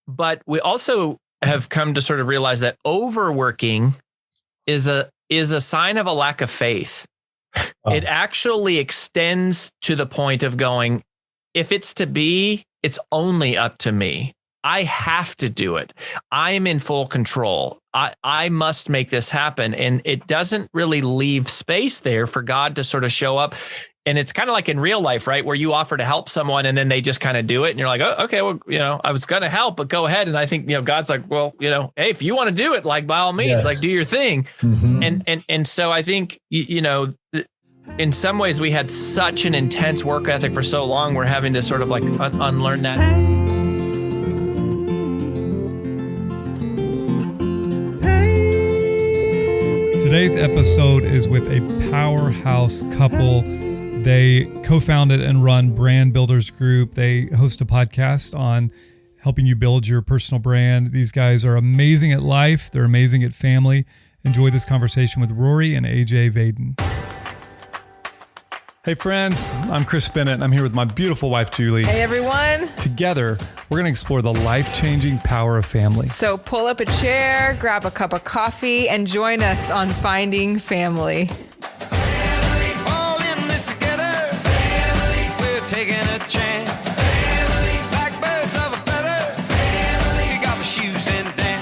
But we also have come to sort of realize that overworking is a sign of a lack of faith. Oh. It actually extends to the point of going, if it's to be, it's only up to me. I have to do it. I am in full control. I must make this happen. And it doesn't really leave space there for God to sort of show up. And it's kind of like in real life, right? Where you offer to help someone and then they just kind of do it. And you're like, oh, okay, well, I was going to help, but go ahead. And I think, God's like, well, hey, if you want to do it, like by all means, like do your thing. Mm-hmm. And so I think, in some ways we had such an intense work ethic for so long. We're having to sort of like unlearn that. Today's episode is with a powerhouse couple. They co-founded and run Brand Builders Group. They host a podcast on helping you build your personal brand. These guys are amazing at life. They're amazing at family. Enjoy this conversation with Rory and AJ Vaden. Hey friends, I'm Chris Bennett and I'm here with my beautiful wife, Julie. Hey everyone. Together, we're going to explore the life-changing power of family. So pull up a chair, grab a cup of coffee, and join us on Finding Family. Family, all in this together. Family, we're taking a chance. Family, like birds of a feather. Family, you got my shoes in dance.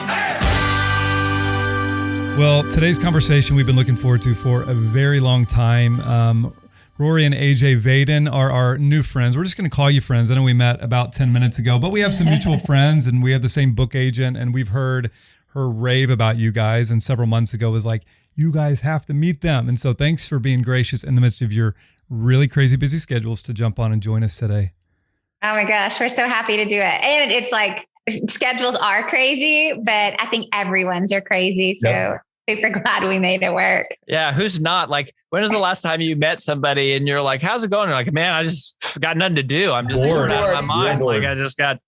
Well, today's conversation we've been looking forward to for a very long time. Rory and AJ Vaden are our new friends. We're just going to call you friends. I know we met about 10 minutes ago, but we have some mutual friends and we have the same book agent, and we've heard her rave about you guys. And several months ago was like, you guys have to meet them. And so thanks for being gracious in the midst of your really crazy busy schedules to jump on and join us today. Oh my gosh, we're so happy to do it. And it's like schedules are crazy, but I think everyone's are crazy. So yep. Super glad we made it work. Yeah. Who's not? Like, when was the last time you met somebody and you're like, how's it going? They're like, man, I just got nothing to do. I'm just bored out of my mind. Like, I just got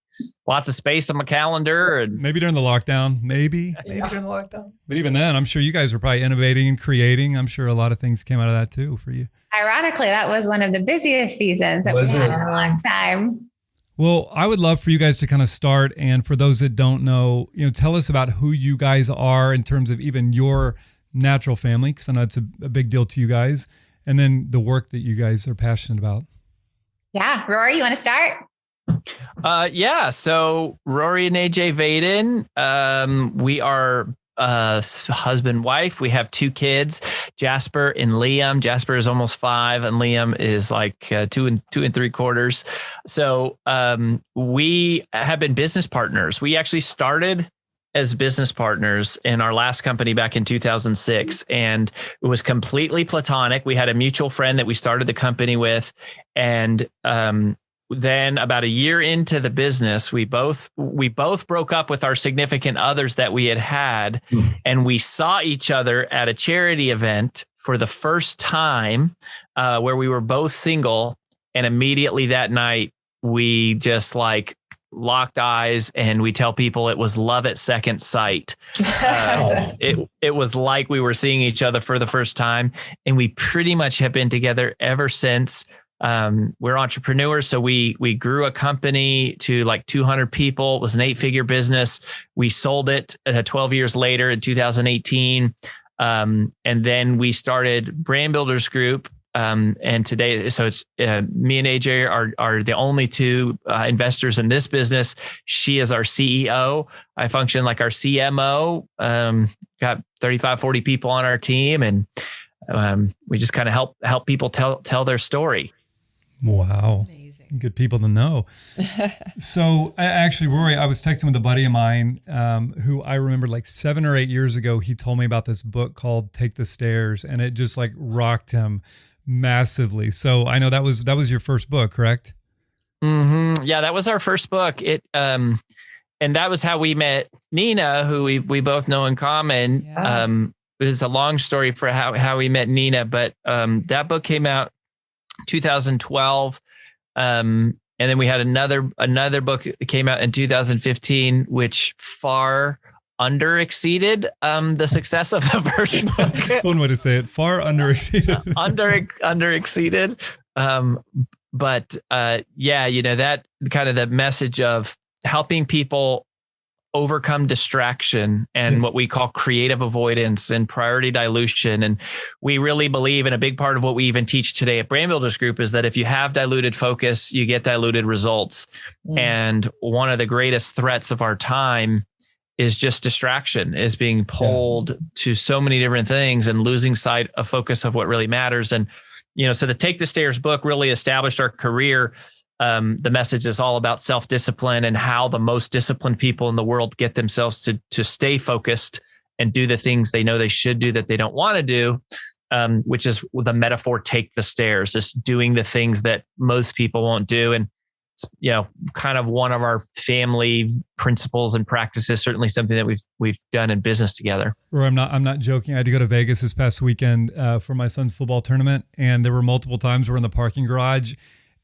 lots of space on my calendar. And maybe during the lockdown, maybe during the lockdown. But even then, I'm sure you guys were probably innovating and creating. I'm sure a lot of things came out of that too for you. Ironically, that was one of the busiest seasons that we had in a long time. Well, I would love for you guys to kind of start. And for those that don't know, tell us about who you guys are in terms of even your natural family, because I know it's a big deal to you guys. And then the work that you guys are passionate about. Yeah. Rory, you want to start? Yeah. So Rory and AJ Vaden, we are husband, wife. We have 2 kids, Jasper and Liam. Jasper is almost 5 and Liam is like 2 and 3/4. So we have been business partners. We actually started as business partners in our last company back in 2006. And it was completely platonic. We had a mutual friend that we started the company with. And then about a year into the business, we both broke up with our significant others that we had, and we saw each other at a charity event for the first time, where we were both single. And immediately that night, we just like locked eyes, and we tell people it was love at second sight. It was like we were seeing each other for the first time, and we pretty much have been together ever since. We're entrepreneurs. So we grew a company to like 200 people. It was an 8-figure business. We sold it 12 years later in 2018. And then we started Brand Builders Group. And today, so it's me and AJ are the only 2 investors in this business. She is our CEO. I function like our CMO. Got 35, 40 people on our team, and we just kind of help people tell their story. Wow. Amazing. Good people to know. So actually, Rory, I was texting with a buddy of mine who I remember like 7 or 8 years ago. He told me about this book called Take the Stairs, and it just like rocked him massively. So I know that was your first book, correct? Mm-hmm. Yeah, that was our first book. And that was how we met Nina, who we both know in common. Yeah. It's a long story for how we met Nina, but that book came out 2012. And then we had another book that came out in 2015, which far under exceeded the success of the first book. That's one way to say it. Far under exceeded. under exceeded. But that kind of the message of helping people overcome distraction and what we call creative avoidance and priority dilution. And we really believe, and a big part of what we even teach today at Brand Builders Group is that if you have diluted focus, you get diluted results. And one of the greatest threats of our time is just distraction, is being pulled to so many different things and losing sight of focus of what really matters. And, so the Take the Stairs book really established our career. The message is all about self-discipline and how the most disciplined people in the world get themselves to stay focused and do the things they know they should do that they don't want to do, which is the metaphor, take the stairs, just doing the things that most people won't do. And it's, kind of one of our family principles and practices, certainly something that we've done in business together. Or I'm not joking. I had to go to Vegas this past weekend for my son's football tournament. And there were multiple times we're in the parking garage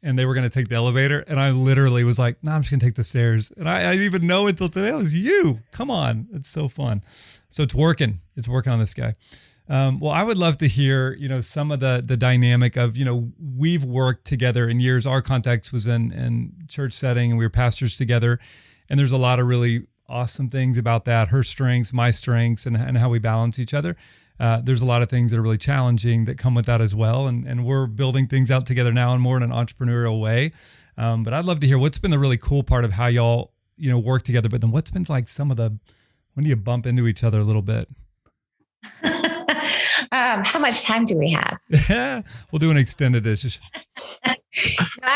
and they were going to take the elevator. And I literally was like, no, I'm just going to take the stairs. And I didn't even know until today it was you. Come on. It's so fun. So it's working. It's working on this guy. Well, I would love to hear, some of the dynamic of, we've worked together in years. Our context was in church setting and we were pastors together. And there's a lot of really awesome things about that. Her strengths, my strengths, and how we balance each other. There's a lot of things that are really challenging that come with that as well. And we're building things out together now in more in an entrepreneurial way. But I'd love to hear what's been the really cool part of how y'all, work together. But then what's been like when do you bump into each other a little bit? How much time do we have? We'll do an extended edition. I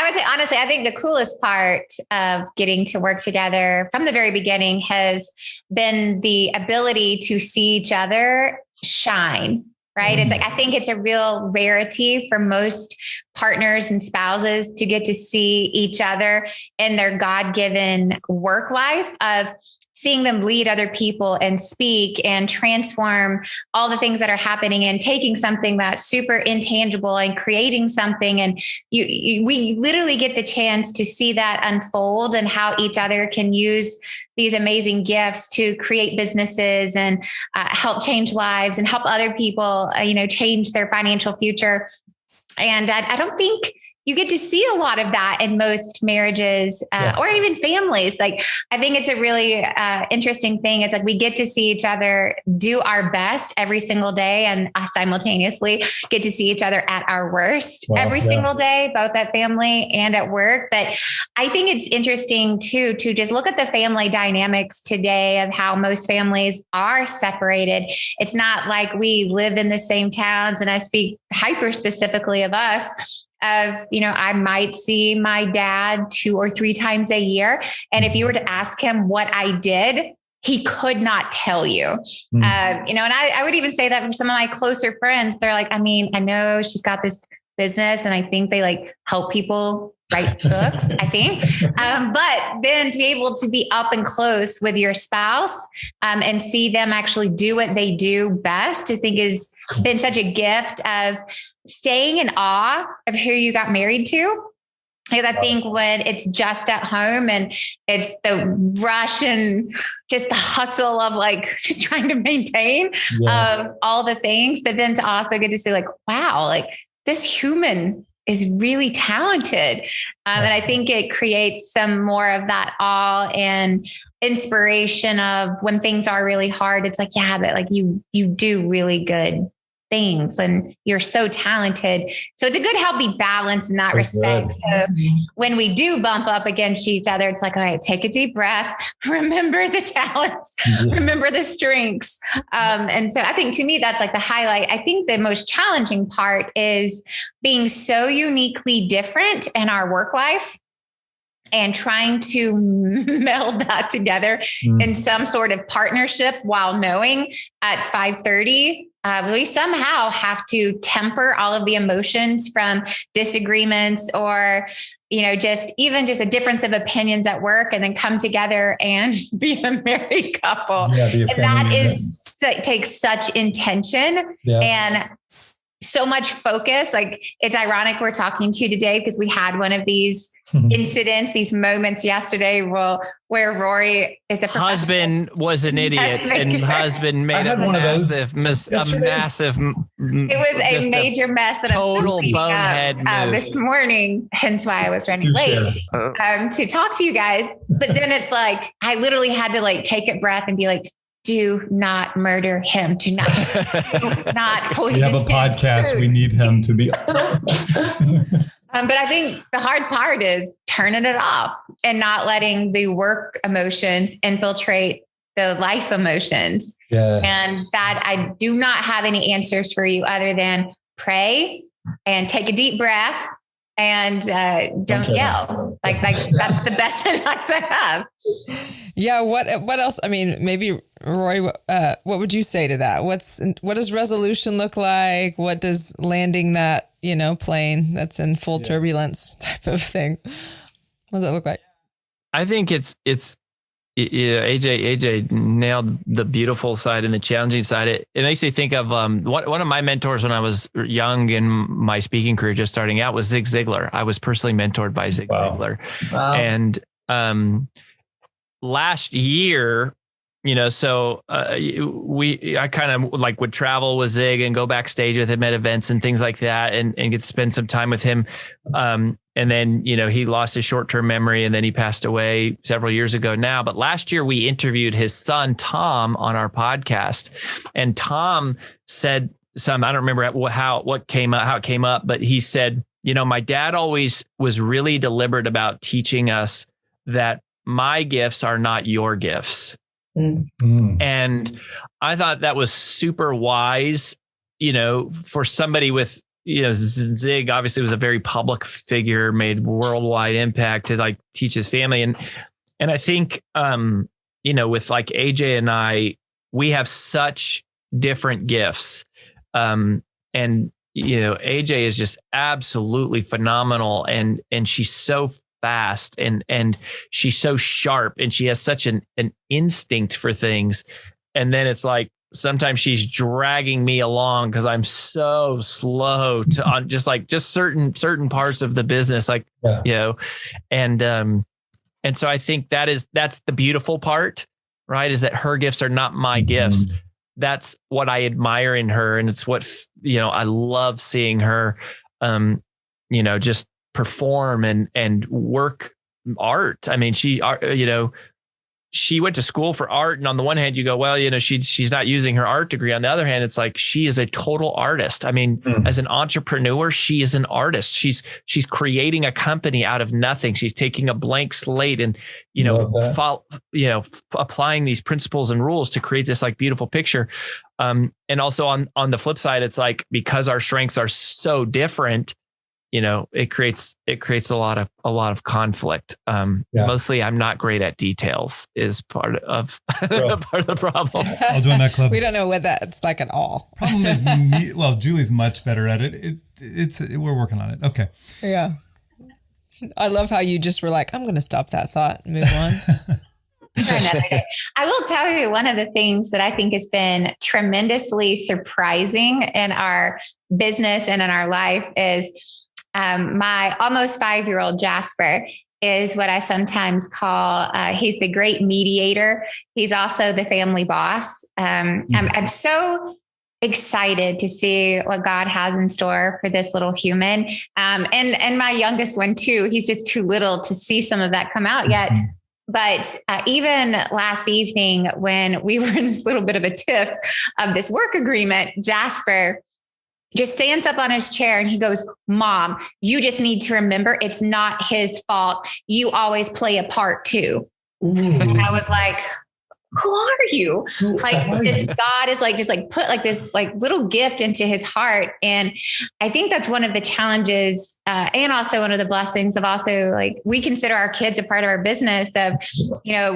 would say, honestly, I think the coolest part of getting to work together from the very beginning has been the ability to see each other shine, right? It's like, I think it's a real rarity for most partners and spouses to get to see each other in their God-given work life of seeing them lead other people and speak and transform all the things that are happening and taking something that's super intangible and creating something. And we literally get the chance to see that unfold and how each other can use these amazing gifts to create businesses and help change lives and help other people, change their financial future. And I don't think you get to see a lot of that in most marriages or even families. Like, I think it's a really interesting thing. It's like we get to see each other do our best every single day and simultaneously get to see each other at our worst every single day, both at family and at work. But I think it's interesting too, to just look at the family dynamics today of how most families are separated. It's not like we live in the same towns, and I speak hyper specifically of us. I might see my dad 2 or 3 times a year. And if you were to ask him what I did, he could not tell you. And I would even say that from some of my closer friends. They're like, I know she's got this business and I think they help people write books, I think. But then to be able to be up and close with your spouse and see them actually do what they do best, I think has been such a gift of staying in awe of who you got married to. Because I think when it's just at home and it's the rush and just the hustle of just trying to maintain of all the things, but then to also get to see wow, this human is really talented. And I think it creates some more of that awe and inspiration of when things are really hard. It's but you do really good things and you're so talented. So it's a good, healthy balance in that respect. So when we do bump up against each other, it's all right, take a deep breath, remember the talents, remember the strengths. And so I think to me, that's the highlight. I think the most challenging part is being so uniquely different in our work life and trying to meld that together in some sort of partnership while knowing at 5:30, we somehow have to temper all of the emotions from disagreements or, just a difference of opinions at work and then come together and be a married couple. And that takes such intention and so much focus. It's ironic we're talking to you today because we had one of these incidents, these moments yesterday where Rory is a husband was an idiot and husband made a massive it was a major mess and total bonehead move this morning, hence why I was running late to talk to you guys. But then it's like I literally had to like take a breath and be like, do not murder him. Do not poison. We have a podcast. Food. We need him to be. But I think the hard part is turning it off and not letting the work emotions infiltrate the life emotions. Yes. And that I do not have any answers for you other than pray and take a deep breath and don't yell. Like that's the best advice I have. Yeah. What else? I mean, maybe Roy, what would you say to that? What does resolution look like? What does landing that, plane that's in full turbulence type of thing? What does it look like? I think it's AJ nailed the beautiful side and the challenging side. It makes me think of one of my mentors when I was young in my speaking career, just starting out, was Zig Ziglar. I was personally mentored by Zig Ziglar. Wow. And last year, I kind of like would travel with Zig and go backstage with him at events and things like that, and get to spend some time with him. And then, he lost his short-term memory and then he passed away several years ago now. But last year we interviewed his son, Tom, on our podcast, and Tom said I don't remember how it came up, but he said, my dad always was really deliberate about teaching us that my gifts are not your gifts. Mm. And I thought that was super wise, for somebody with, Zig obviously was a very public figure, made worldwide impact to like teach his family. And I think, with like AJ and I, we have such different gifts. And, AJ is just absolutely phenomenal. And she's so fast and she's so sharp and she has such an instinct for things. And then it's like, sometimes she's dragging me along because I'm so slow on just certain parts of the business, and so I think that's the beautiful part, right? Is that her gifts are not my gifts. That's what I admire in her. And it's what, I love seeing her, just perform and work art. I mean, she went to school for art. And on the one hand, you go, well, she's not using her art degree. On the other hand, it's like, she is a total artist. I mean, as an entrepreneur, she is an artist. She's creating a company out of nothing. She's taking a blank slate and, applying these principles and rules to create this like beautiful picture. And also on the flip side, it's like, because our strengths are so different, it creates a lot of conflict. Mostly I'm not great at details is part of the problem. I'll join that club. We don't know what that's like at all. Problem is, Julie's much better at it. We're working on it. Okay. Yeah. I love how you just were like, I'm going to stop that thought and move on. I will tell you, one of the things that I think has been tremendously surprising in our business and in our life is my almost 5-year-old Jasper is what I sometimes call, he's the great mediator. He's also the family boss. I'm so excited to see what God has in store for this little human. And my youngest one too, he's just too little to see some of that come out yet. But even last evening when we were in this little bit of a tiff of this work agreement, Jasper just stands up on his chair and he goes, Mom, you just need to remember it's not his fault. You always play a part too. And I was like, who are you? Like this God is like, just like put like this like little gift into his heart. And I think that's one of the challenges and also one of the blessings of also like, we consider our kids a part of our business of,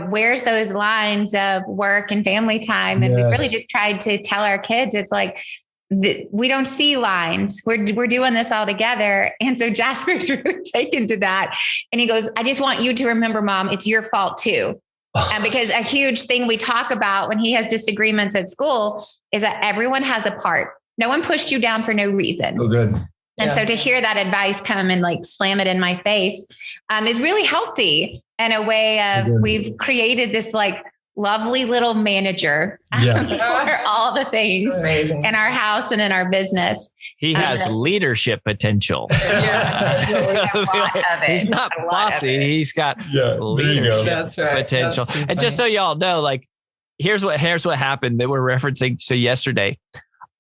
where's those lines of work and family time. And we really just tried to tell our kids, it's like, we don't see lines. We're doing this all together. And so Jasper's really taken to that. And he goes, I just want you to remember, Mom, it's your fault too. And because a huge thing we talk about when he has disagreements at school is that everyone has a part. No one pushed you down for no reason. So good. And so to hear that advice come and like slam it in my face is really healthy in a way of we've created this like lovely little manager for all the things in our house and in our business. He has leadership potential. He's not bossy. He's got leadership potential. And just so y'all know, like, here's what happened that we're referencing. So yesterday,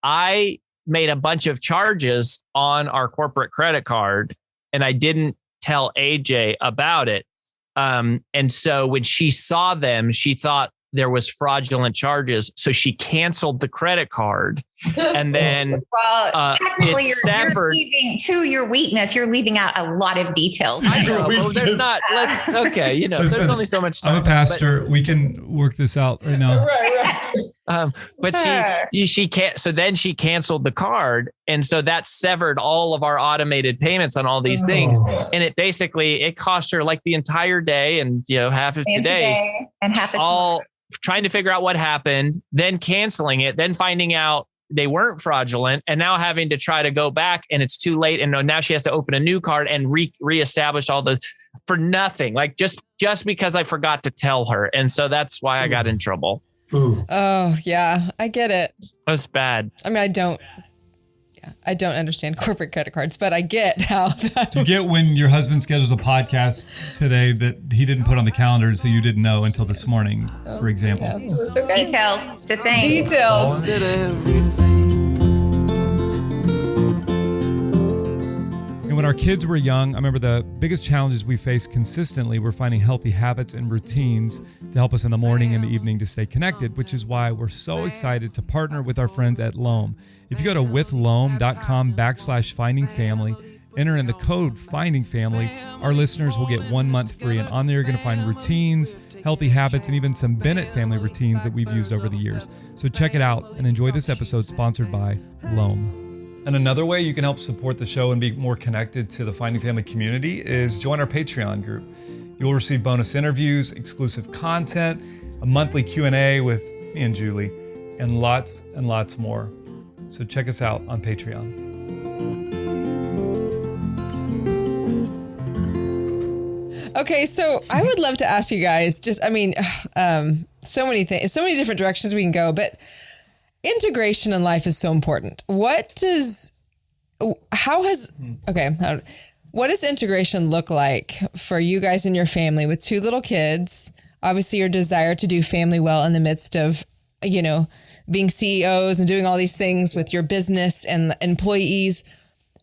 I made a bunch of charges on our corporate credit card, and I didn't tell AJ about it. And so when she saw them, she thought there was fraudulent charges. So she canceled the credit card. And then technically you're leaving to your weakness. You're leaving out a lot of details. I know, but there's not, listen, there's only so much time. I'm a pastor. We can work this out right now. But she can't. So then she canceled the card. And so that severed all of our automated payments on all these things. And it cost her like the entire day and, half of today and half of all trying to figure out what happened, then canceling it, then finding out they weren't fraudulent, and now having to try to go back, and it's too late. And now she has to open a new card and reestablish all for nothing, like just because I forgot to tell her. And so that's why I got in trouble. Ooh. Oh yeah, I get it. That's bad. I mean, I don't understand corporate credit cards, but I get how that. You get when your husband schedules a podcast today that he didn't put on the calendar, so you didn't know until this morning, for example. Yeah, that's okay. Details to think. Details. And when our kids were young, I remember the biggest challenges we faced consistently were finding healthy habits and routines to help us in the morning and the evening to stay connected, which is why we're so excited to partner with our friends at Loam. If you go to withloam.com/findingfamily, enter in the code FINDINGFAMILY, our listeners will get 1 month free. And on there, you're going to find routines, healthy habits, and even some Bennett family routines that we've used over the years. So check it out and enjoy this episode sponsored by Loam. And another way you can help support the show and be more connected to the Finding Family community is join our Patreon group. You'll receive bonus interviews, exclusive content, a monthly Q&A with me and Julie, and lots more. So check us out on Patreon. Okay, so I would love to ask you guys, so many things, so many different directions we can go, but integration in life is so important. What does integration look like for you guys and your family with 2 little kids? Obviously, your desire to do family well in the midst of, being CEOs and doing all these things with your business and employees.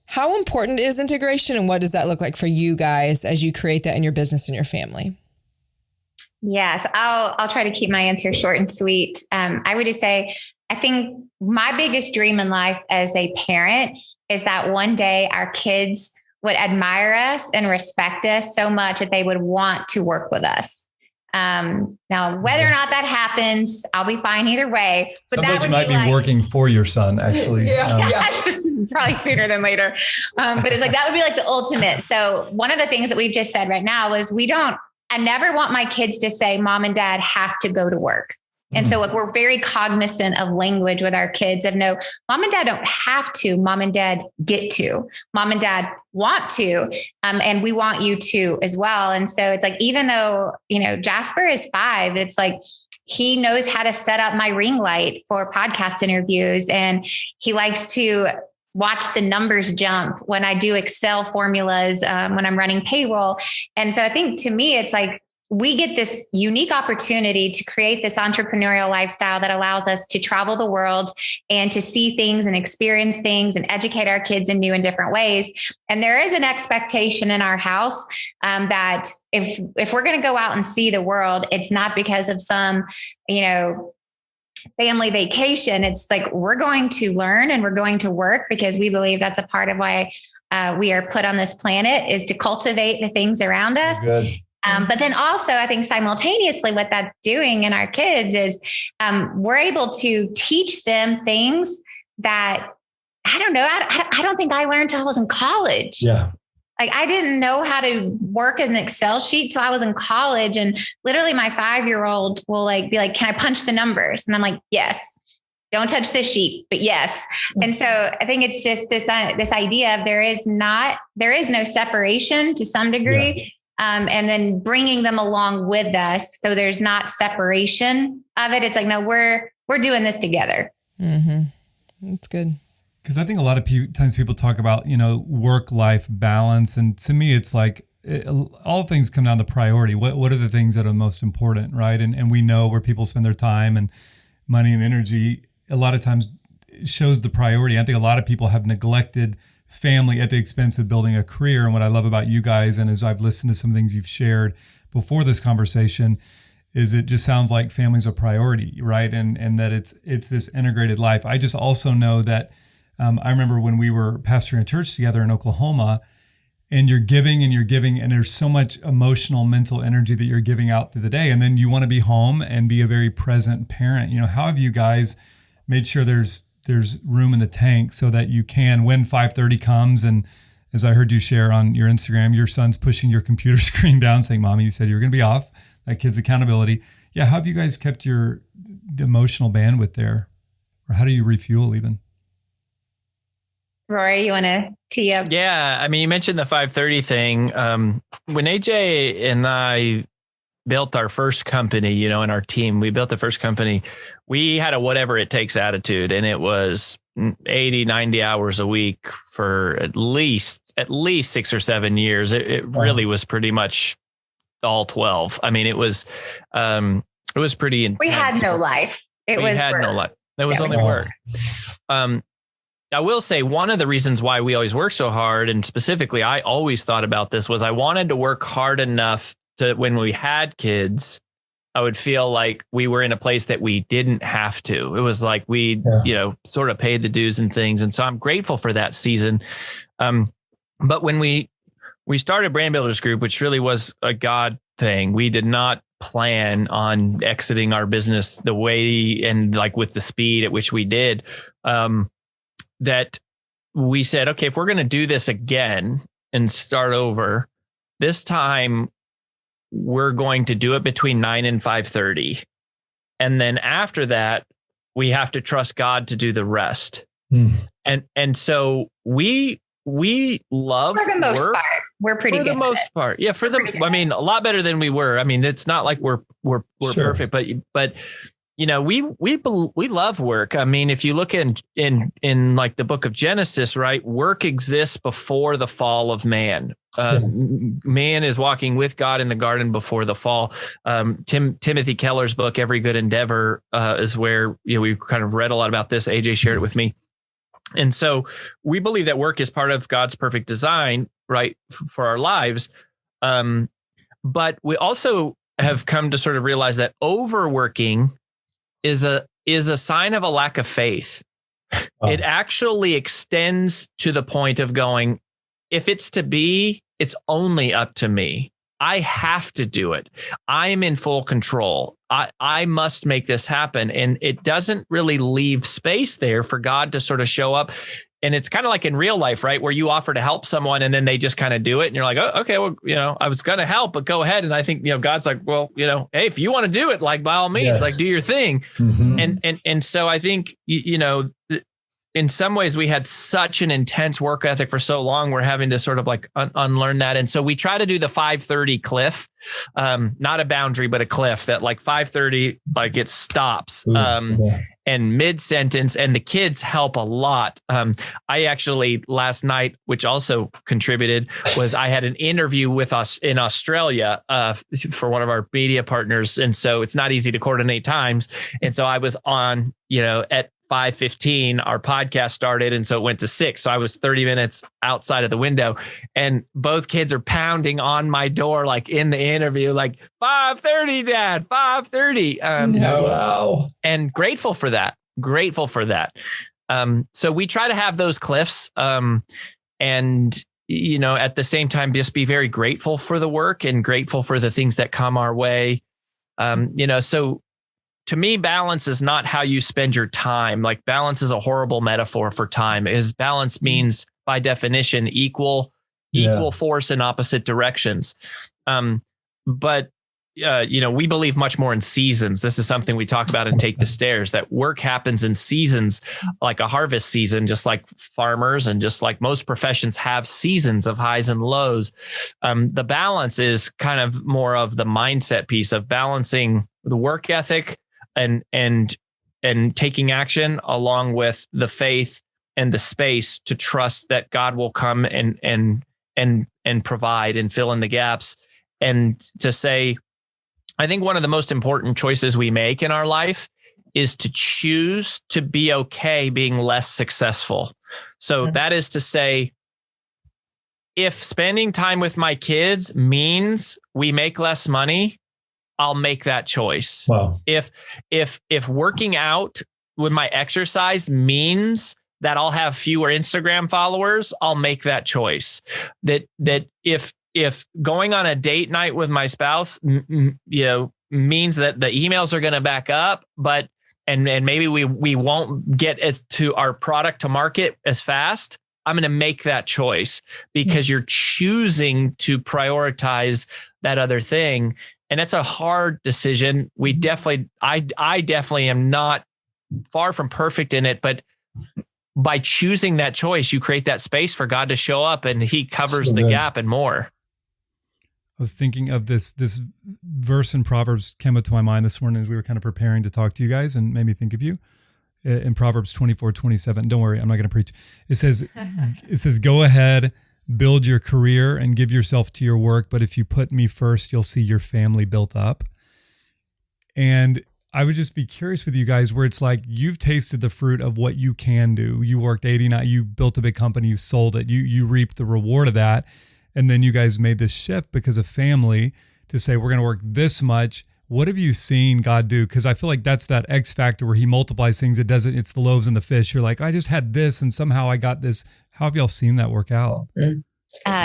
How important is integration, and what does that look like for you guys as you create that in your business and your family? Yeah, so I'll try to keep my answer short and sweet. I would just say, I think my biggest dream in life as a parent is that one day our kids would admire us and respect us so much that they would want to work with us. Now, whether or not that happens, I'll be fine either way. But sounds that like you might be working for your son, actually. Probably sooner than later. But it's like, that would be like the ultimate. So one of the things that we've just said right now is I never want my kids to say, Mom and Dad have to go to work. And so we're very cognizant of language with our kids of no, Mom and Dad don't have to, Mom and Dad get to, Mom and Dad want to, and we want you to as well. And so it's like, even though, Jasper is 5, it's like, he knows how to set up my ring light for podcast interviews. And he likes to watch the numbers jump when I do Excel formulas, when I'm running payroll. And so I think to me, it's like, we get this unique opportunity to create this entrepreneurial lifestyle that allows us to travel the world and to see things and experience things and educate our kids in new and different ways. And there is an expectation in our house that if we're going to go out and see the world, it's not because of some, family vacation. It's like, we're going to learn and we're going to work because we believe that's a part of why we are put on this planet, is to cultivate the things around us. Good. But then also, I think simultaneously what that's doing in our kids is we're able to teach them things that, I don't know, I don't think I learned till I was in college. Yeah. Like, I didn't know how to work an Excel sheet till I was in college. And literally my 5-year-old will be like, can I punch the numbers? And I'm like, yes. don't touch the sheep, but yes. And so I think it's just this idea of there is no separation to some degree. And then bringing them along with us. So there's not separation of it. It's like, no, we're doing this together. Mm-hmm. That's good. Because I think a lot of times people talk about, work-life balance. And to me, it's like all things come down to priority. What are the things that are most important, right? And we know where people spend their time and money and energy a lot of times shows the priority. I think a lot of people have neglected family at the expense of building a career. And what I love about you guys, and as I've listened to some things you've shared before this conversation, is it just sounds like family's a priority, right? And that it's this integrated life. I just also know that I remember when we were pastoring a church together in Oklahoma, and you're giving, and there's so much emotional, mental energy that you're giving out through the day. And then you want to be home and be a very present parent. How have you guys made sure there's room in the tank so that you can, when 5:30 comes, and as I heard you share on your Instagram, your son's pushing your computer screen down saying, Mommy, you said you're going to be off. That kid's accountability. Yeah. How have you guys kept your emotional bandwidth there? Or how do you refuel even? Rory, you want to tee up? Yeah. I mean, you mentioned the 5:30 thing. When AJ and I built our first company, in our team, we built the first company, we had a whatever it takes attitude, and it was 80, 90 hours a week for at least 6 or 7 years. It really was pretty much all 12. I mean, it was pretty intense. We had no life. We had no life. There was only work. I will say one of the reasons why we always work so hard, and specifically I always thought about this, was I wanted to work hard enough to, when we had kids, I would feel like we were in a place that we didn't have to. It was like we, sort of paid the dues and things. And so I'm grateful for that season. But when we started Brand Builders Group, which really was a God thing, we did not plan on exiting our business the way and like with the speed at which we did. That we said, okay, if we're going to do this again and start over, this time we're going to do it between 9 and 5:30. And then after that, we have to trust God to do the rest. And so we love, for the most part, we're pretty good. For the most part. Yeah. I mean, a lot better than we were. I mean, it's not like we're sure. Perfect, but we love work. I mean, if you look in like the book of Genesis, right, work exists before the fall of man. Man is walking with God in the garden before the fall. Timothy Keller's book, Every Good Endeavor, is where we've kind of read a lot about this. AJ shared it with me. And so we believe that work is part of God's perfect design, right, for our lives. But we also have come to sort of realize that overworking is a sign of a lack of faith. It actually extends to the point of going, if it's to be, it's only up to me. I have to do it. I am in full control. I must make this happen. And it doesn't really leave space there for God to sort of show up. And it's kind of like in real life, right? Where you offer to help someone and then they just kind of do it. And you're like, oh, okay, well, I was going to help, but go ahead. And I think, God's like, well, hey, if you want to do it, like by all means, like do your thing. Mm-hmm. And so I think, in some ways we had such an intense work ethic for so long, we're having to sort of like unlearn that. And so we try to do the 5:30 cliff, not a boundary, but a cliff that like 5:30, like it stops. And mid-sentence, and the kids help a lot. I actually last night, which also contributed, was I had an interview with us in Australia for one of our media partners. And so it's not easy to coordinate times. And so I was on, at 5:15, our podcast started. And so it went to 6. So I was 30 minutes outside of the window, and both kids are pounding on my door, like in the interview, like 5:30, Dad, 5:30. Wow. And grateful for that. So we try to have those cliffs, and, at the same time, just be very grateful for the work and grateful for the things that come our way. So to me, balance is not how you spend your time. Like balance is a horrible metaphor for time. Balance means by definition, equal force in opposite directions. But we believe much more in seasons. This is something we talk about in Take the Stairs, that work happens in seasons, like a harvest season, just like farmers and just like most professions have seasons of highs and lows. The balance is kind of more of the mindset piece of balancing the work ethic and taking action along with the faith and the space to trust that God will come and provide and fill in the gaps. And to say, I think one of the most important choices we make in our life is to choose to be okay being less successful. So that is to say, if spending time with my kids means we make less money, I'll make that choice. Wow. If working out with my exercise means that I'll have fewer Instagram followers, I'll make that choice. That if going on a date night with my spouse, means that the emails are going to back up, but and maybe we won't get to our product to market as fast, I'm going to make that choice because you're choosing to prioritize that other thing. And it's a hard decision. I definitely am not far from perfect in it, but by choosing that choice, you create that space for God to show up, and he covers the gap and more. I was thinking of this verse in Proverbs came up to my mind this morning as we were kind of preparing to talk to you guys, and made me think of you. In Proverbs 24:27. Don't worry, I'm not going to preach. It says, go ahead, build your career and give yourself to your work. But if you put me first, you'll see your family built up. And I would just be curious with you guys where it's like, you've tasted the fruit of what you can do. You worked 89, you built a big company, you sold it, you reaped the reward of that. And then you guys made this shift because of family to say, we're going to work this much. What have you seen God do? Because I feel like that's that X factor where he multiplies things. It's the loaves and the fish. You're like, I just had this and somehow I got this. How have y'all seen that work out?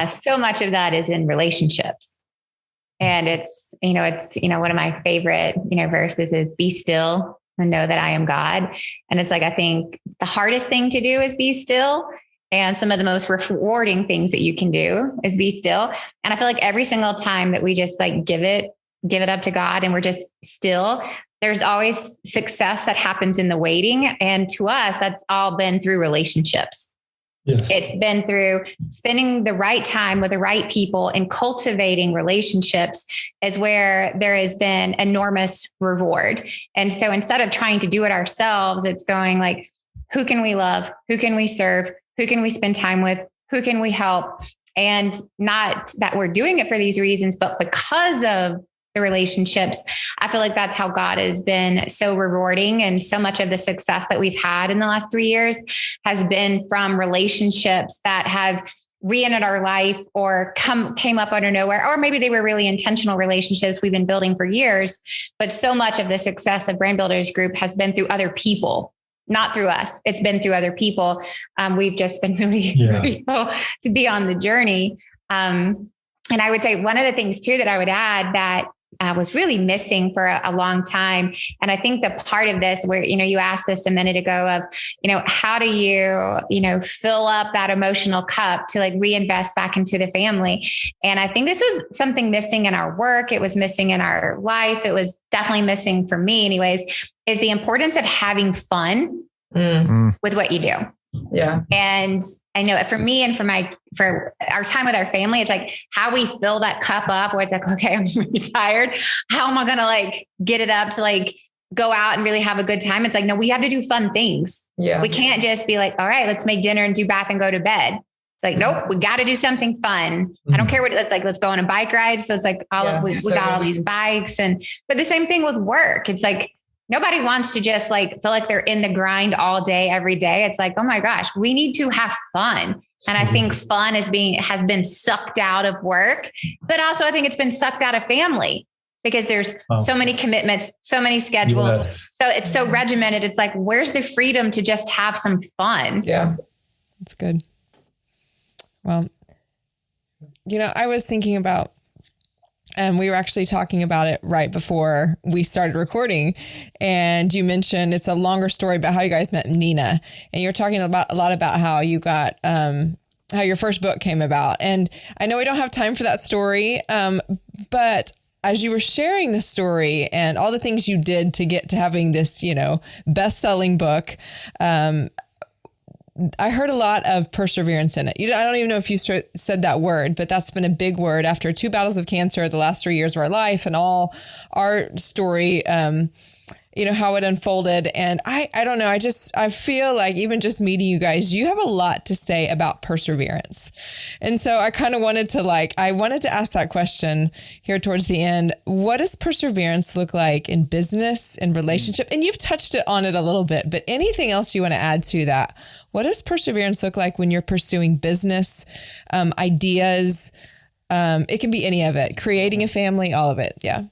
So much of that is in relationships. And it's one of my favorite, verses is be still and know that I am God. And it's like, I think the hardest thing to do is be still. And some of the most rewarding things that you can do is be still. And I feel like every single time that we just like give it up to God and we're just still, there's always success that happens in the waiting. And to us, that's all been through relationships. Yes. It's been through spending the right time with the right people and cultivating relationships is where there has been enormous reward. And so instead of trying to do it ourselves, it's going like, who can we love? Who can we serve? Who can we spend time with? Who can we help? And not that we're doing it for these reasons, but because of the relationships, I feel like that's how God has been so rewarding. And so much of the success that we've had in the last 3 years has been from relationships that have re-entered our life or came up out of nowhere, or maybe they were really intentional relationships we've been building for years. But so much of the success of Brand Builders Group has been through other people. Not through us. It's been through other people. We've just been really grateful to be on the journey. And I would say one of the things too that I would add that was really missing for a long time. And I think the part of this where, you asked this a minute ago of, how do you, fill up that emotional cup to like reinvest back into the family? And I think this was something missing in our work. It was missing in our life. It was definitely missing for me anyways, is the importance of having fun with what you do. Yeah. And I know for me and for our time with our family, it's like how we fill that cup up where it's like, okay, I'm really tired. How am I going to like get it up to like go out and really have a good time? It's like, no, we have to do fun things. Yeah. We can't just be like, all right, let's make dinner and do bath and go to bed. It's like, nope, we got to do something fun. I don't care what it's like, let's go on a bike ride. So it's like we got all these bikes but the same thing with work. It's like, nobody wants to just like feel like they're in the grind all day, every day. It's like, oh my gosh, we need to have fun. And I think fun has been sucked out of work, but also I think it's been sucked out of family because there's so many commitments, so many schedules. Yes. So it's so regimented. It's like, where's the freedom to just have some fun? Yeah, that's good. Well, I was thinking about, and we were actually talking about it right before we started recording. And you mentioned it's a longer story about how you guys met Nina. And you're talking a lot about how you got, how your first book came about. And I know we don't have time for that story. But as you were sharing the story and all the things you did to get to having this, best-selling book, I heard a lot of perseverance in it. I don't even know if you said that word, but that's been a big word after 2 battles of cancer, the last 3 years of our life, and all our story, how it unfolded. And I don't know. I feel like even just meeting you guys, you have a lot to say about perseverance. And so I kind of wanted to ask that question here towards the end. What does perseverance look like in business and relationship? And you've touched on it a little bit, but anything else you want to add to that? What does perseverance look like when you're pursuing business, ideas? It can be any of it, creating a family, all of it. Yeah.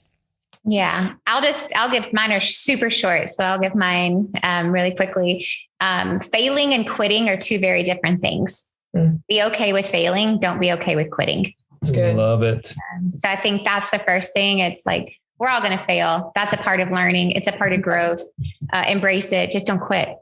Yeah. I'll give mine are super short. So I'll give mine really quickly. Failing and quitting are 2 very different things. Be okay with failing. Don't be okay with quitting. That's good. Love it. So I think that's the first thing. It's like, we're all going to fail. That's a part of learning. It's a part of growth. Embrace it. Just don't quit.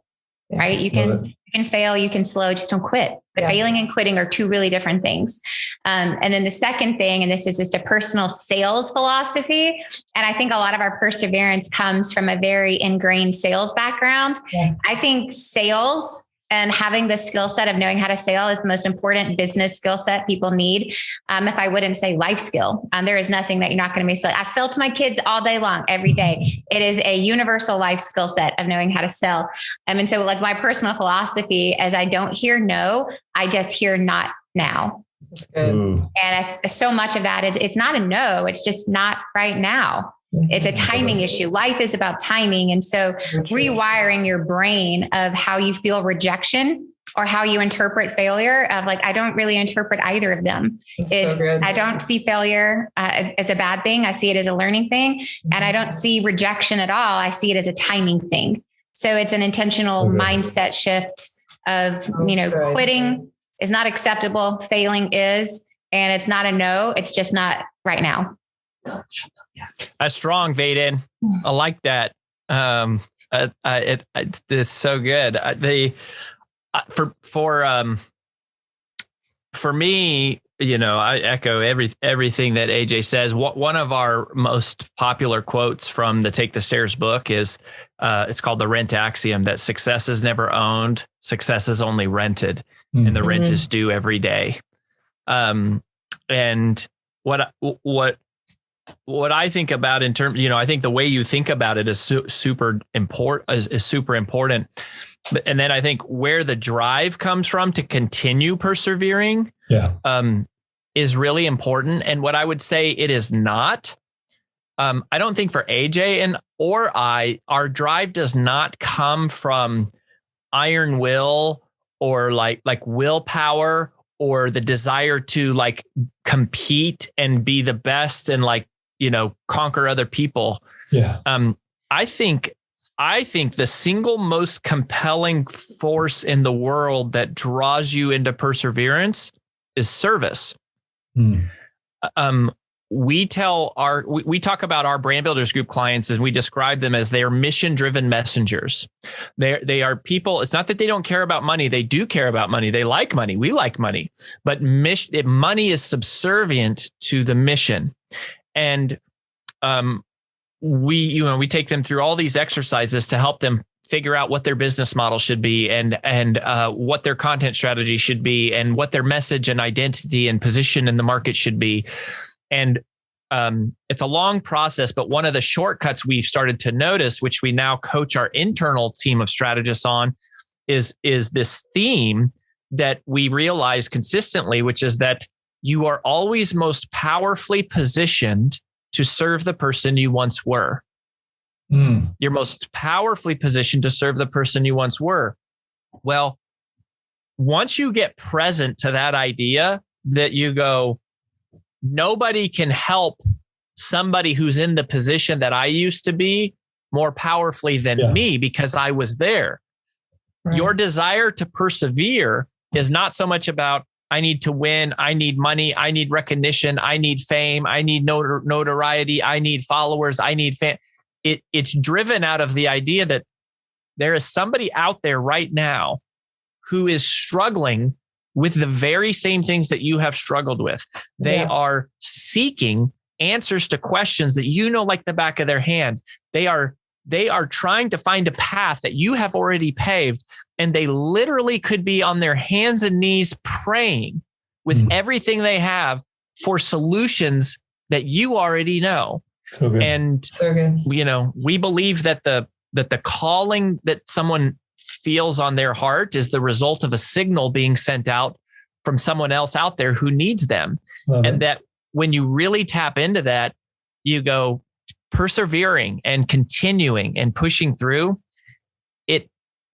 Right. You can fail, you can slow, just don't quit. But failing and quitting are 2 really different things. And then the second thing, and this is just a personal sales philosophy. And I think a lot of our perseverance comes from a very ingrained sales background. Yeah. I think sales and having the skill set of knowing how to sell is the most important business skill set people need. If I wouldn't say life skill, there is nothing that you're not going to be selling. I sell to my kids all day long, every day. It is a universal life skill set of knowing how to sell. And so like my personal philosophy is I don't hear no, I just hear not now. That's good. And so much of that is it's not a no, it's just not right now. It's a timing issue. Life is about timing. And so rewiring your brain of how you feel rejection or how you interpret failure of like, I don't really interpret either of them. I don't see failure as a bad thing. I see it as a learning thing. And I don't see rejection at all. I see it as a timing thing. So it's an intentional mindset shift of, quitting is not acceptable. Failing is, and it's not a no. It's just not right now. That's strong, Vaden. I like that. It's so good. For me, I echo everything that AJ says. One of our most popular quotes from the Take the Stairs book is, it's called the rent axiom, that success is never owned, success is only rented, and the rent is due every day. And what I think about in terms, I think the way you think about it is super important. Is super important. And then I think where the drive comes from to continue persevering, is really important. And what I would say it is not. I don't think for AJ or our drive does not come from iron will or like willpower or the desire to like compete and be the best and conquer other people. Yeah. I think the single most compelling force in the world that draws you into perseverance is service. We talk about our brand builders group clients and we describe them as they are mission driven messengers. They are people. It's not that they don't care about money. They do care about money. They like money. We like money, but money is subservient to the mission. And we take them through all these exercises to help them figure out what their business model should be and what their content strategy should be and what their message and identity and position in the market should be. And it's a long process, but one of the shortcuts we've started to notice, which we now coach our internal team of strategists on, is this theme that we realize consistently, which is that you are always most powerfully positioned to serve the person you once were. You're most powerfully positioned to serve the person you once were. Well, once you get present to that idea that you go, nobody can help somebody who's in the position that I used to be more powerfully than me because I was there. Right. Your desire to persevere is not so much about, I need to win, I need money, I need recognition, I need fame, I need notoriety, I need followers, I need it's driven out of the idea that there is somebody out there right now who is struggling with the very same things that you have struggled with. They are seeking answers to questions that you know like the back of their hand. They are trying to find a path that you have already paved, and they literally could be on their hands and knees praying with everything they have for solutions that you already know. So good. And So good. you know, we believe that the calling that someone feels on their heart is the result of a signal being sent out from someone else out there who needs them. Love And it. that when you really tap into that, you go persevering and continuing and pushing through.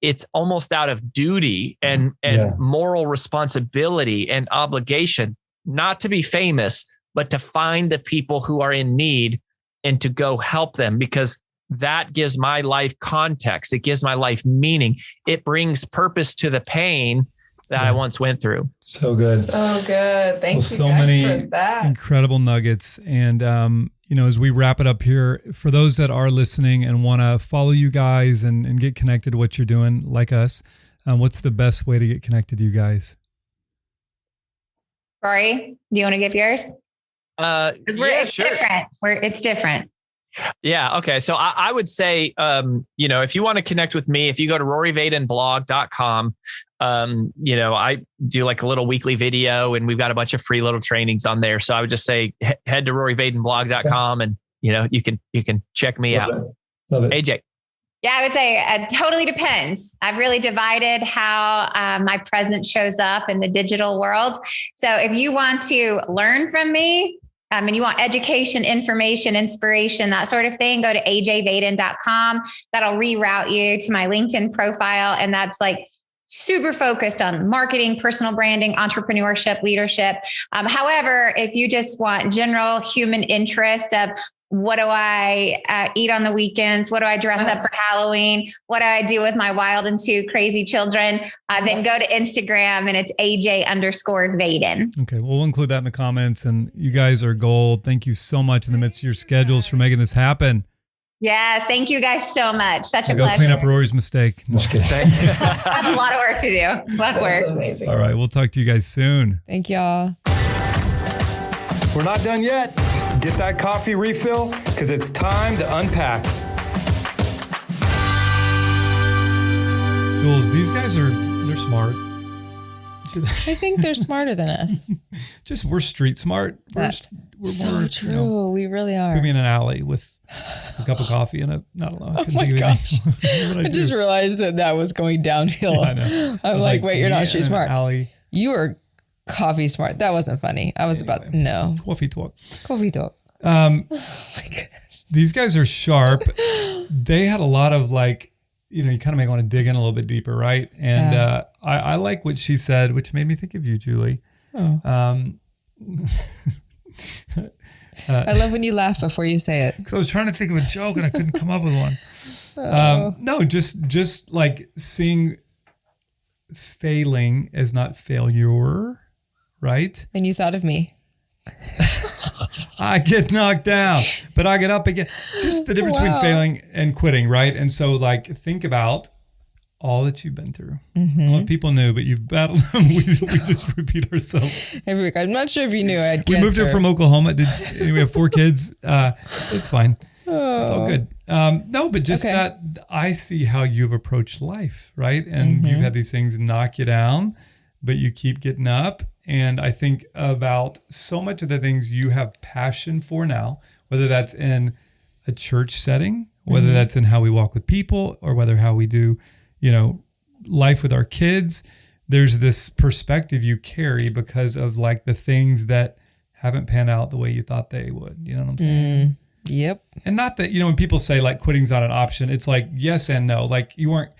It's almost out of duty and moral responsibility and obligation, not to be famous, but to find the people who are in need and to go help them, because that gives my life context. It gives my life meaning. It brings purpose to the pain that I once went through. So good. So good. Thank you so guys many for that. incredible nuggets. And, you know, as we wrap it up here, for those that are listening and want to follow you guys and get connected to what you're doing like us, what's the best way to get connected to you guys? Rory, do you want to give yours? Because it's sure. different. It's different. Yeah. Okay. So I would say, you know, if you want to connect with me, if you go to roryvadenblog.com, you know, I do like a little weekly video and we've got a bunch of free little trainings on there. So I would just say head to roryvadenblog.com and, you know, you can check me out. Love it. AJ. Yeah, I would say it totally depends. I've really divided how my presence shows up in the digital world. So if you want to learn from me, and you want education, information, inspiration, that sort of thing, go to ajvaden.com. That'll reroute you to my LinkedIn profile. And that's like super focused on marketing, personal branding, entrepreneurship, leadership. However, if you just want general human interest of what do I eat on the weekends? What do I dress up for Halloween? What do I do with my wild and two crazy children? Then go to Instagram and it's AJ_Vaden. Okay. Well, we'll include that in the comments, and you guys are gold. Thank you so much in the midst of your schedules for making this happen. Yes. Thank you guys so much. Such a Go pleasure. clean up Rory's mistake. No. I have a lot of work to do. A lot of work. Amazing. All right. We'll talk to you guys soon. Thank y'all. We're not done yet. Get that coffee refill because it's time to unpack. Jules, these guys they're smart. I think they're smarter than us. We're street smart. That's We're so more, true. you know, We really are. put me in an alley with a cup of coffee and not a lot. Oh my gosh. I just realized that was going downhill. I know. I'm like, wait, you're not street smart. Alley. You are coffee smart. That wasn't funny. I was about, no. Coffee talk. Coffee talk. Oh my goodness. These guys are sharp. They had a lot of like, you know, you kind of may want to dig in a little bit deeper, right? And I like what she said, which made me think of you, Julie. Oh. I love when you laugh before you say it. Because I was trying to think of a joke and I couldn't come up with one. No, just like seeing failing as not failure, right? And you thought of me. I get knocked down, but I get up again. Just the difference between failing and quitting, right? And so, like, think about all that you've been through. Mm-hmm. What people knew, but you've battled them. we just repeat ourselves. Hey, Rick, I'm not sure if you knew I had We moved cancer. here from Oklahoma. We have 4 kids. It's fine. It's all good. No, but just that I see how you've approached life, right? And you've had these things knock you down, but you keep getting up. And I think about so much of the things you have passion for now, whether that's in a church setting, whether that's in how we walk with people, or whether how we do, you know, life with our kids. There's this perspective you carry because of like the things that haven't panned out the way you thought they would. You know what I'm saying? Yep. And not that, you know, when people say like quitting's not an option, it's like yes and no. Like you weren't,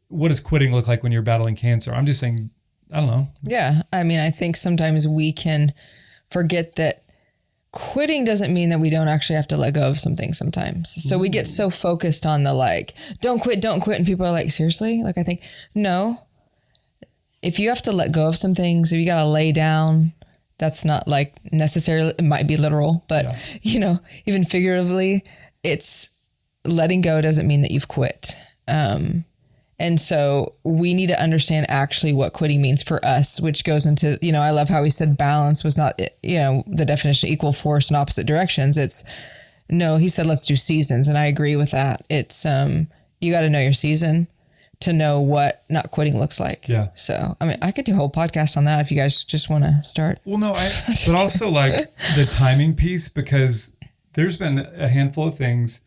what does quitting look like when you're battling cancer? I'm just saying, I don't know. Yeah. I mean, I think sometimes we can forget that quitting doesn't mean that we don't actually have to let go of something sometimes. So we get so focused on the like, don't quit. And people are like, seriously? Like, I think, no. If you have to let go of some things, if you got to lay down, that's not like necessarily, it might be literal, but you know, even figuratively, it's letting go doesn't mean that you've quit. And so we need to understand actually what quitting means for us, which goes into, I love how he said balance was not, the definition of equal force in opposite directions. He said, let's do seasons. And I agree with that. It's, you got to know your season to know what not quitting looks like. Yeah. So, I mean, I could do a whole podcast on that if you guys just want to start. Well, no, but also like the timing piece, because there's been a handful of things,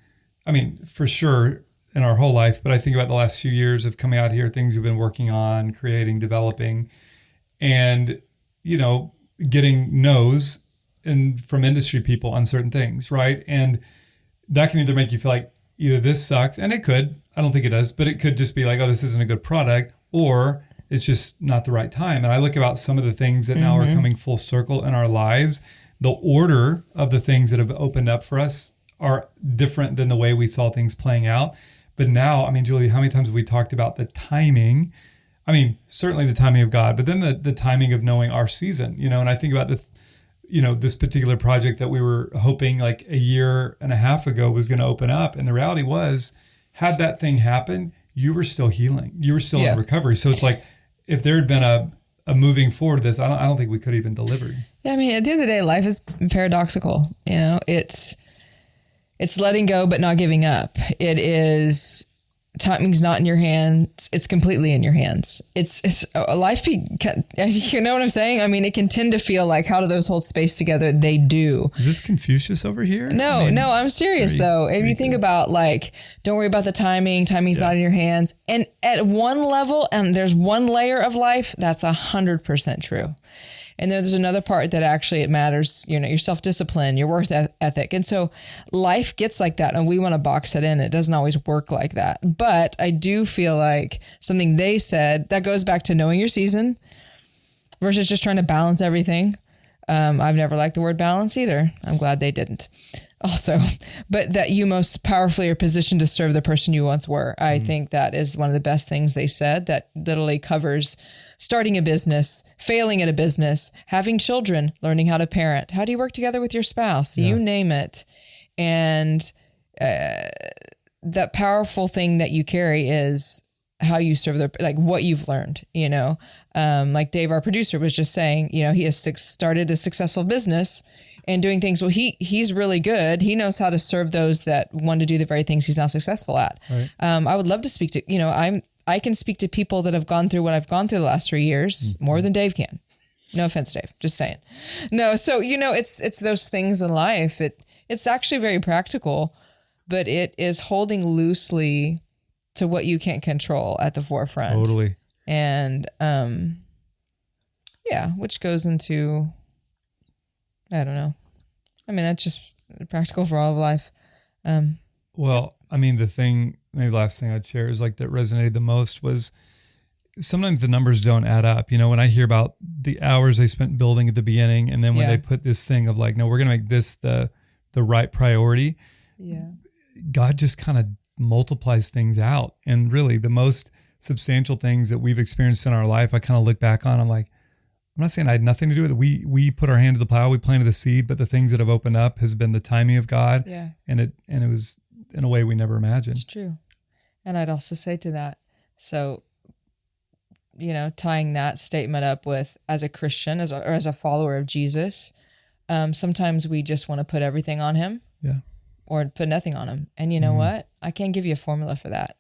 I mean, for sure, in our whole life, but I think about the last few years of coming out here, things we've been working on, creating, developing, and, getting no's from industry people on certain things, right? And that can either make you feel like either this sucks, and it could, I don't think it does, but it could just be like, oh, this isn't a good product, or it's just not the right time. And I look about some of the things that now are coming full circle in our lives. The order of the things that have opened up for us are different than the way we saw things playing out. But now, I mean, Julie, how many times have we talked about the timing? I mean, certainly the timing of God, but then the timing of knowing our season, and I think about this particular project that we were hoping like a year and a half ago was going to open up. And the reality was, had that thing happen, you were still healing. You were still in recovery. So it's like, if there had been a moving forward to this, I don't think we could have even delivered. Yeah, I mean, at the end of the day, life is paradoxical. It's letting go, but not giving up. It is, timing's not in your hands. It's completely in your hands. It's a life. You know what I'm saying? I mean, it can tend to feel like, how do those hold space together? They do. Is this Confucius over here? No, I'm serious though. If you think about like, don't worry about the timing. Timing's not in your hands. And at one level, and there's one layer of life, that's 100% true. And then there's another part that actually it matters, your self-discipline, your work ethic. And so life gets like that, and we want to box it in. It doesn't always work like that. But I do feel like something they said that goes back to knowing your season versus just trying to balance everything. I've never liked the word balance either. I'm glad they didn't also, but that you most powerfully are positioned to serve the person you once were. I think that is one of the best things they said, that literally covers starting a business, failing at a business, having children, learning how to parent. How do you work together with your spouse? Yeah. You name it. And that powerful thing that you carry is how you serve like what you've learned, like Dave, our producer, was just saying, he has started a successful business and doing things. Well, he's really good. He knows how to serve those that want to do the very things he's now successful at. Right. I would love to speak to, I can speak to people that have gone through what I've gone through the last 3 years more than Dave can. No offense, Dave, just saying. No. So, it's those things in life. It's actually very practical, but it is holding loosely to what you can't control at the forefront. Totally. And, which goes into, I don't know. I mean, that's just practical for all of life. Well, I mean, maybe the last thing I'd share is like that resonated the most was sometimes the numbers don't add up. When I hear about the hours they spent building at the beginning, and then when they put this thing of like, no, we're going to make this the right priority. Yeah. God just kind of multiplies things out. And really the most substantial things that we've experienced in our life, I kind of look back on, I'm like, I'm not saying I had nothing to do with it. We put our hand to the plow, we planted the seed, but the things that have opened up has been the timing of God. Yeah. And it was in a way we never imagined. It's true. And I'd also say to that, so, tying that statement up with, as a Christian, or as a follower of Jesus, sometimes we just want to put everything on him. Yeah. Or put nothing on him. And you know what? I can't give you a formula for that.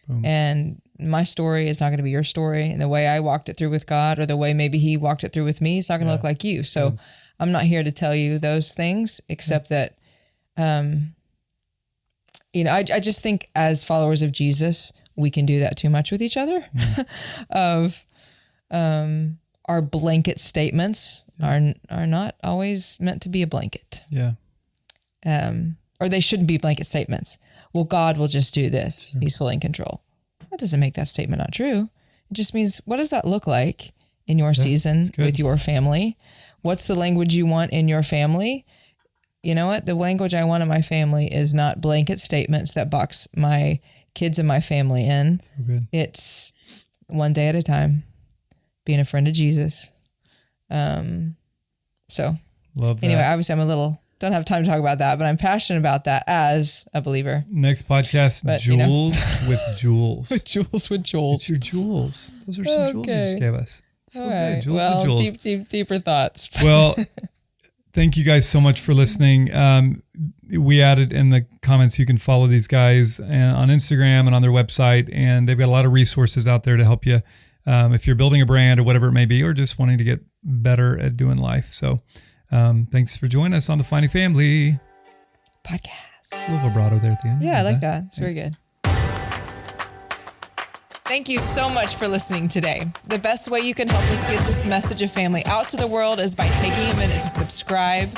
Boom. And my story is not going to be your story. And the way I walked it through with God, or the way maybe he walked it through with me, it's not going to look like you. So I'm not here to tell you those things, except that, I just think as followers of Jesus, we can do that too much with each other. Of our blanket statements are not always meant to be a blanket. Yeah. Or they shouldn't be blanket statements. Well, God will just do this. He's fully in control. That doesn't make that statement not true. It just means, what does that look like in your season with your family? What's the language you want in your family? You know what? The language I want in my family is not blanket statements that box my kids and my family in. So good. It's one day at a time, being a friend of Jesus. So love that. Anyway, obviously I'm a little don't have time to talk about that, but I'm passionate about that as a believer. Next podcast, But, Jewels with Jewels. Jewels with Jewels. It's your jewels. Those are some jewels you just gave us. So All good. right. Jewels Well, with jewels. deeper thoughts. Well, thank you guys so much for listening. We added in the comments you can follow these guys on Instagram and on their website, and they've got a lot of resources out there to help you if you're building a brand or whatever it may be, or just wanting to get better at doing life. So thanks for joining us on the Finding Family Podcast. A little vibrato there at the end. Yeah, I like that. It's very good. Thank you so much for listening today. The best way you can help us get this message of family out to the world is by taking a minute to subscribe,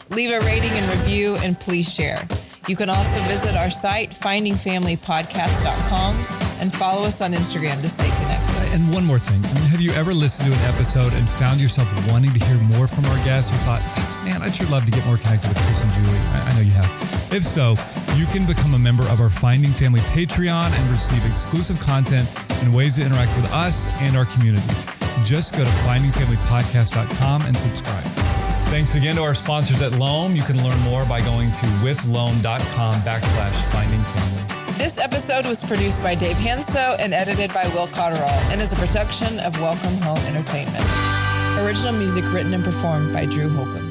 leave a rating and review, and please share. You can also visit our site, findingfamilypodcast.com, and follow us on Instagram to stay connected. And one more thing. Have you ever listened to an episode and found yourself wanting to hear more from our guests, or thought, man, I'd sure love to get more connected with Chris and Julie? I know you have. If so, you can become a member of our Finding Family Patreon and receive exclusive content and ways to interact with us and our community. Just go to findingfamilypodcast.com and subscribe. Thanks again to our sponsors at Loam. You can learn more by going to withloam.com/findingfamily. This episode was produced by Dave Hanso and edited by Will Cotterall and is a production of Welcome Home Entertainment. Original music written and performed by Drew Holcomb.